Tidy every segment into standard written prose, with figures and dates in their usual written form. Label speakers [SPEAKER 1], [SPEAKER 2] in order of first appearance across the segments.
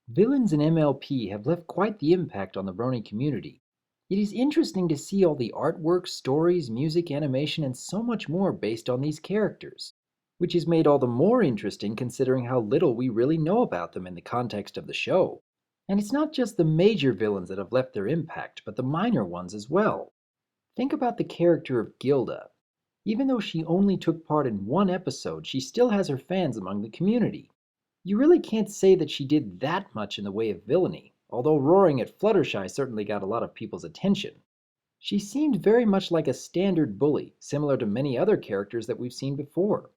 [SPEAKER 1] Villains in MLP have left quite the impact on the Brony community. It is interesting to see all the artwork, stories, music, animation, and so much more based on these characters, which is made all the more interesting considering how little we really know about them in the context of the show. And it's not just the major villains that have left their impact, but the minor ones as well. Think about the character of Gilda. Even though she only took part in one episode, she still has her fans among the community. You really can't say that she did that much in the way of villainy, although roaring at Fluttershy certainly got a lot of people's attention. She seemed very much like a standard bully, similar to many other characters that we've seen before.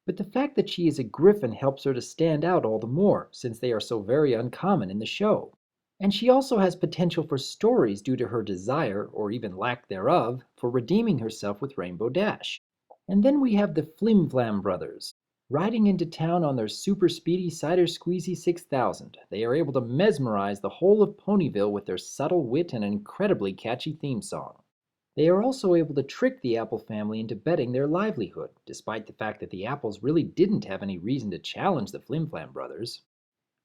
[SPEAKER 1] But the fact that she is a griffin helps her to stand out all the more, since they are so very uncommon in the show. And she also has potential for stories due to her desire, or even lack thereof, for redeeming herself with Rainbow Dash. And then we have the Flim Flam brothers. Riding into town on their super speedy Cider Squeezy 6000, they are able to mesmerize the whole of Ponyville with their subtle wit and incredibly catchy theme song. They are also able to trick the Apple family into betting their livelihood, despite the fact that the Apples really didn't have any reason to challenge the Flim Flam brothers.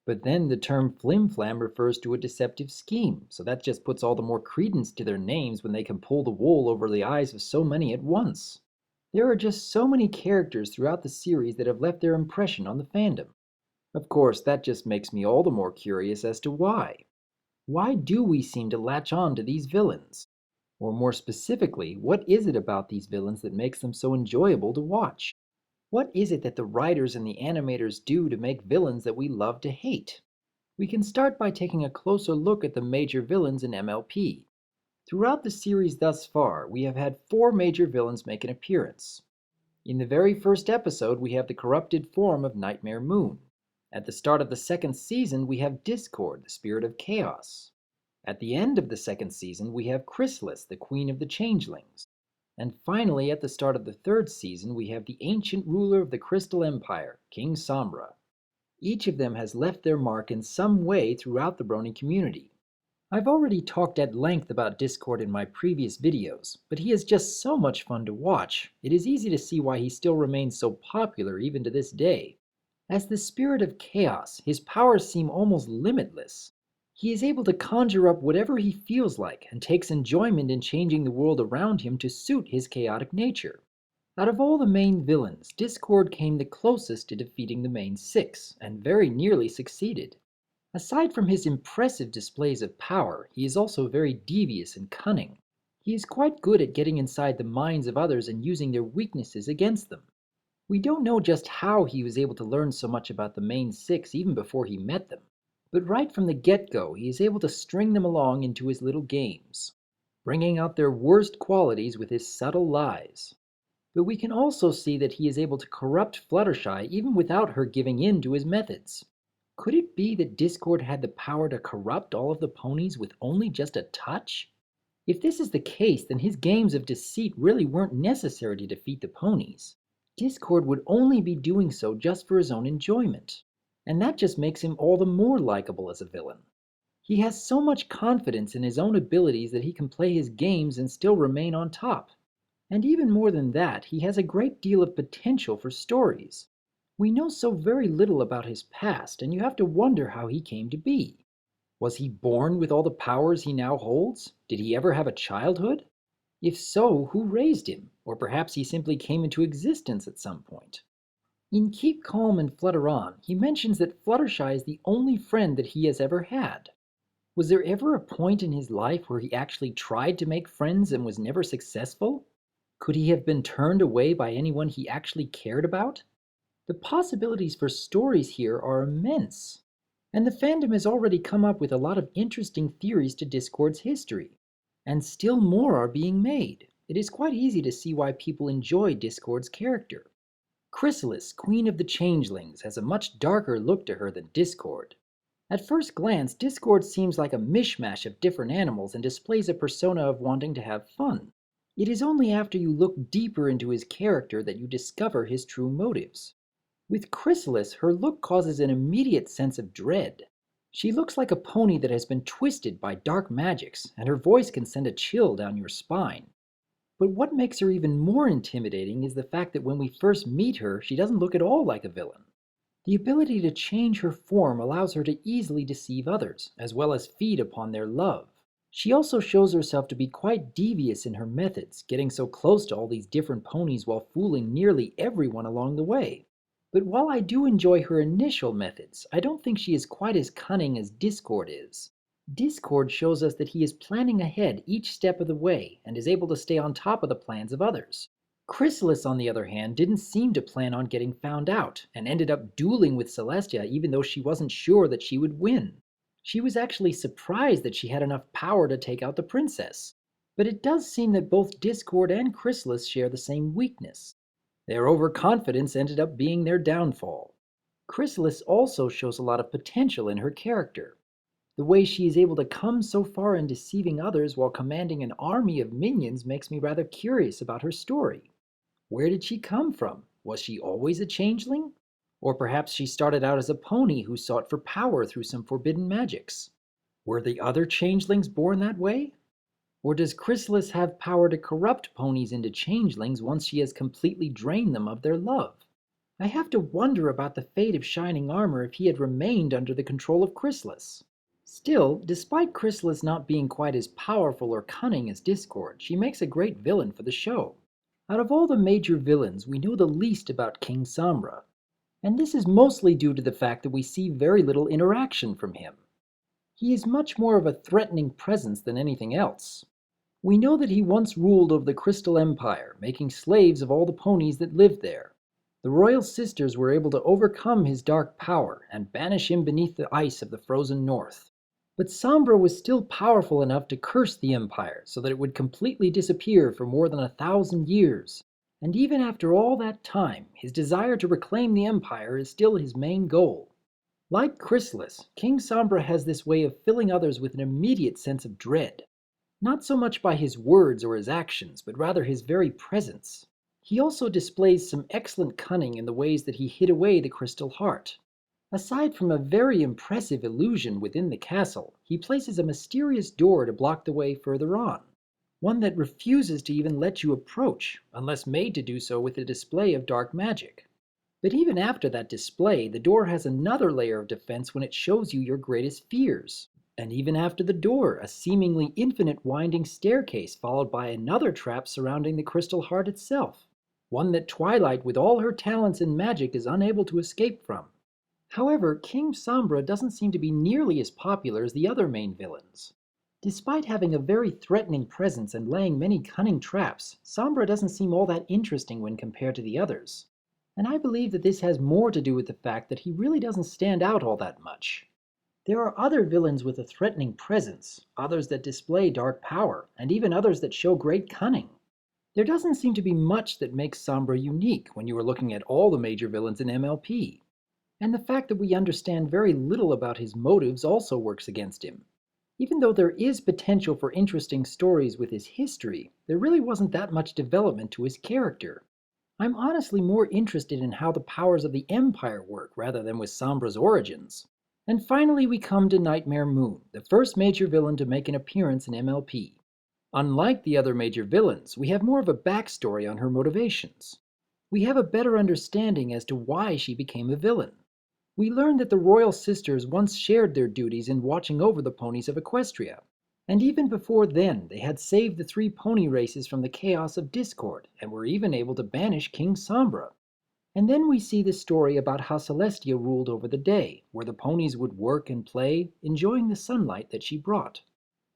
[SPEAKER 1] But then the term flim flam refers to a deceptive scheme, so that just puts all the more credence to their names when they can pull the wool over the eyes of so many at once. There are just so many characters throughout the series that have left their impression on the fandom. Of course, that just makes me all the more curious as to why. Why do we seem to latch on to these villains? Or more specifically, what is it about these villains that makes them so enjoyable to watch? What is it that the writers and the animators do to make villains that we love to hate? We can start by taking a closer look at the major villains in MLP. Throughout the series thus far, we have had four major villains make an appearance. In the very first episode, we have the corrupted form of Nightmare Moon. At the start of the second season, we have Discord, the spirit of chaos. At the end of the second season, we have Chrysalis, the queen of the changelings. And finally, at the start of the third season, we have the ancient ruler of the Crystal Empire, King Sombra. Each of them has left their mark in some way throughout the Brony community. I've already talked at length about Discord in my previous videos, but he is just so much fun to watch. It is easy to see why he still remains so popular even to this day. As the spirit of chaos, his powers seem almost limitless. He is able to conjure up whatever he feels like and takes enjoyment in changing the world around him to suit his chaotic nature. Out of all the main villains, Discord came the closest to defeating the main six, and very nearly succeeded. Aside from his impressive displays of power, he is also very devious and cunning. He is quite good at getting inside the minds of others and using their weaknesses against them. We don't know just how he was able to learn so much about the main six even before he met them. But right from the get-go, he is able to string them along into his little games, bringing out their worst qualities with his subtle lies. But we can also see that he is able to corrupt Fluttershy even without her giving in to his methods. Could it be that Discord had the power to corrupt all of the ponies with only just a touch? If this is the case, then his games of deceit really weren't necessary to defeat the ponies. Discord would only be doing so just for his own enjoyment. And that just makes him all the more likable as a villain. He has so much confidence in his own abilities that he can play his games and still remain on top. And even more than that, he has a great deal of potential for stories. We know so very little about his past, and you have to wonder how he came to be. Was he born with all the powers he now holds? Did he ever have a childhood? If so, who raised him? Or perhaps he simply came into existence at some point. In Keep Calm and Flutter On, he mentions that Fluttershy is the only friend that he has ever had. Was there ever a point in his life where he actually tried to make friends and was never successful? Could he have been turned away by anyone he actually cared about? The possibilities for stories here are immense. And the fandom has already come up with a lot of interesting theories to Discord's history. And still more are being made. It is quite easy to see why people enjoy Discord's character. Chrysalis, Queen of the Changelings, has a much darker look to her than Discord. At first glance, Discord seems like a mishmash of different animals and displays a persona of wanting to have fun. It is only after you look deeper into his character that you discover his true motives. With Chrysalis, her look causes an immediate sense of dread. She looks like a pony that has been twisted by dark magics, and her voice can send a chill down your spine. But what makes her even more intimidating is the fact that when we first meet her, she doesn't look at all like a villain. The ability to change her form allows her to easily deceive others, as well as feed upon their love. She also shows herself to be quite devious in her methods, getting so close to all these different ponies while fooling nearly everyone along the way. But while I do enjoy her initial methods, I don't think she is quite as cunning as Discord is. Discord shows us that he is planning ahead each step of the way and is able to stay on top of the plans of others. Chrysalis, on the other hand, didn't seem to plan on getting found out and ended up dueling with Celestia even though she wasn't sure that she would win. She was actually surprised that she had enough power to take out the princess. But it does seem that both Discord and Chrysalis share the same weakness. Their overconfidence ended up being their downfall. Chrysalis also shows a lot of potential in her character. The way she is able to come so far in deceiving others while commanding an army of minions makes me rather curious about her story. Where did she come from? Was she always a changeling? Or perhaps she started out as a pony who sought for power through some forbidden magics. Were the other changelings born that way? Or does Chrysalis have power to corrupt ponies into changelings once she has completely drained them of their love? I have to wonder about the fate of Shining Armor if he had remained under the control of Chrysalis. Still, despite Chrysalis not being quite as powerful or cunning as Discord, she makes a great villain for the show. Out of all the major villains, we know the least about King Sombra, and this is mostly due to the fact that we see very little interaction from him. He is much more of a threatening presence than anything else. We know that he once ruled over the Crystal Empire, making slaves of all the ponies that lived there. The royal sisters were able to overcome his dark power and banish him beneath the ice of the frozen north. But Sombra was still powerful enough to curse the empire so that it would completely disappear for more than 1,000 years. And even after all that time, his desire to reclaim the empire is still his main goal. Like Chrysalis, King Sombra has this way of filling others with an immediate sense of dread. Not so much by his words or his actions, but rather his very presence. He also displays some excellent cunning in the ways that he hid away the crystal heart. Aside from a very impressive illusion within the castle, he places a mysterious door to block the way further on. One that refuses to even let you approach, unless made to do so with a display of dark magic. But even after that display, the door has another layer of defense when it shows you your greatest fears. And even after the door, a seemingly infinite winding staircase followed by another trap surrounding the crystal heart itself. One that Twilight, with all her talents in magic, is unable to escape from. However, King Sombra doesn't seem to be nearly as popular as the other main villains. Despite having a very threatening presence and laying many cunning traps, Sombra doesn't seem all that interesting when compared to the others. And I believe that this has more to do with the fact that he really doesn't stand out all that much. There are other villains with a threatening presence, others that display dark power, and even others that show great cunning. There doesn't seem to be much that makes Sombra unique when you are looking at all the major villains in MLP. And the fact that we understand very little about his motives also works against him. Even though there is potential for interesting stories with his history, there really wasn't that much development to his character. I'm honestly more interested in how the powers of the Empire work rather than with Sombra's origins. And finally we come to Nightmare Moon, the first major villain to make an appearance in MLP. Unlike the other major villains, we have more of a backstory on her motivations. We have a better understanding as to why she became a villain. We learn that the royal sisters once shared their duties in watching over the ponies of Equestria. And even before then, they had saved the 3 pony races from the chaos of Discord and were even able to banish King Sombra. And then we see the story about how Celestia ruled over the day, where the ponies would work and play, enjoying the sunlight that she brought.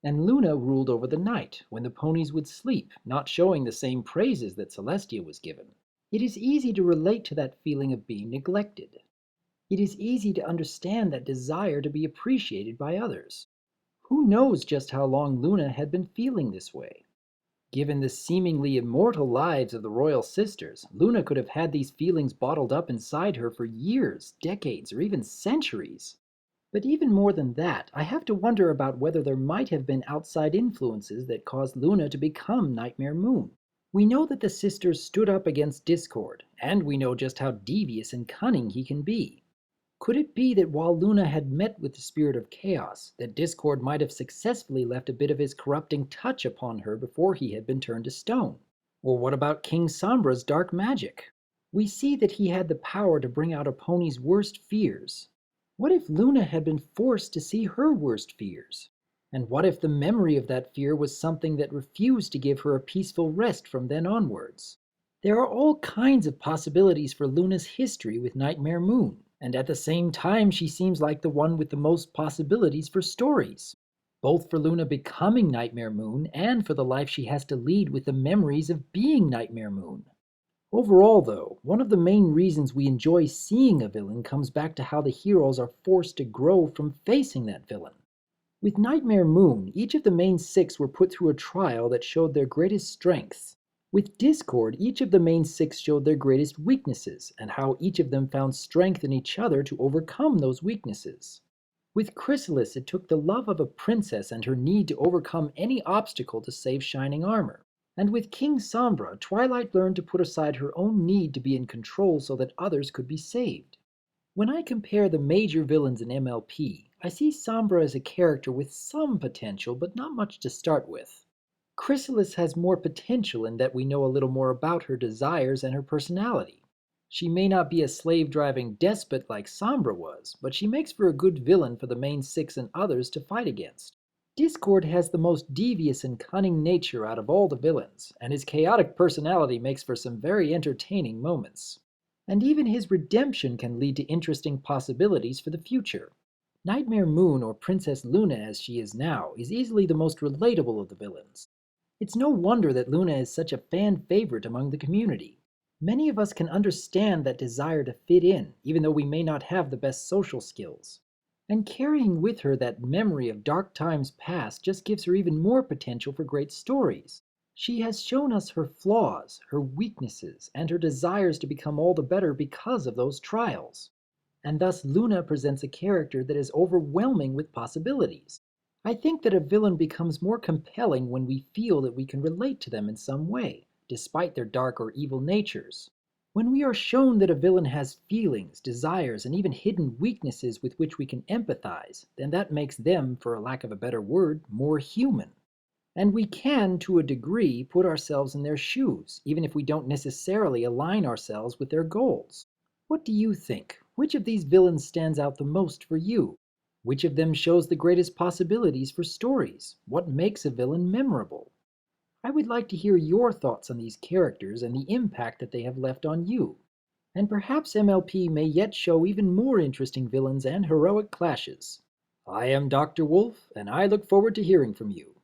[SPEAKER 1] And Luna ruled over the night, when the ponies would sleep, not showing the same praises that Celestia was given. It is easy to relate to that feeling of being neglected. It is easy to understand that desire to be appreciated by others. Who knows just how long Luna had been feeling this way? Given the seemingly immortal lives of the royal sisters, Luna could have had these feelings bottled up inside her for years, decades, or even centuries. But even more than that, I have to wonder about whether there might have been outside influences that caused Luna to become Nightmare Moon. We know that the sisters stood up against Discord, and we know just how devious and cunning he can be. Could it be that while Luna had met with the spirit of chaos, that Discord might have successfully left a bit of his corrupting touch upon her before he had been turned to stone? Or what about King Sombra's dark magic? We see that he had the power to bring out a pony's worst fears. What if Luna had been forced to see her worst fears? And what if the memory of that fear was something that refused to give her a peaceful rest from then onwards? There are all kinds of possibilities for Luna's history with Nightmare Moon, and at the same time she seems like the one with the most possibilities for stories, both for Luna becoming Nightmare Moon and for the life she has to lead with the memories of being Nightmare Moon. Overall, though, one of the main reasons we enjoy seeing a villain comes back to how the heroes are forced to grow from facing that villain. With Nightmare Moon, each of the main six were put through a trial that showed their greatest strengths. With Discord, each of the main six showed their greatest weaknesses, and how each of them found strength in each other to overcome those weaknesses. With Chrysalis, it took the love of a princess and her need to overcome any obstacle to save Shining Armor. And with King Sombra, Twilight learned to put aside her own need to be in control so that others could be saved. When I compare the major villains in MLP, I see Sombra as a character with some potential but not much to start with. Chrysalis has more potential in that we know a little more about her desires and her personality. She may not be a slave-driving despot like Sombra was, but she makes for a good villain for the main six and others to fight against. Discord has the most devious and cunning nature out of all the villains, and his chaotic personality makes for some very entertaining moments. And even his redemption can lead to interesting possibilities for the future. Nightmare Moon, or Princess Luna as she is now, is easily the most relatable of the villains. It's no wonder that Luna is such a fan favorite among the community. Many of us can understand that desire to fit in, even though we may not have the best social skills. And carrying with her that memory of dark times past just gives her even more potential for great stories. She has shown us her flaws, her weaknesses, and her desires to become all the better because of those trials. And thus Luna presents a character that is overwhelming with possibilities. I think that a villain becomes more compelling when we feel that we can relate to them in some way, despite their dark or evil natures. When we are shown that a villain has feelings, desires, and even hidden weaknesses with which we can empathize, then that makes them, for a lack of a better word, more human. And we can, to a degree, put ourselves in their shoes, even if we don't necessarily align ourselves with their goals. What do you think? Which of these villains stands out the most for you? Which of them shows the greatest possibilities for stories? What makes a villain memorable? I would like to hear your thoughts on these characters and the impact that they have left on you. And perhaps MLP may yet show even more interesting villains and heroic clashes. I am Dr. Wolf, and I look forward to hearing from you.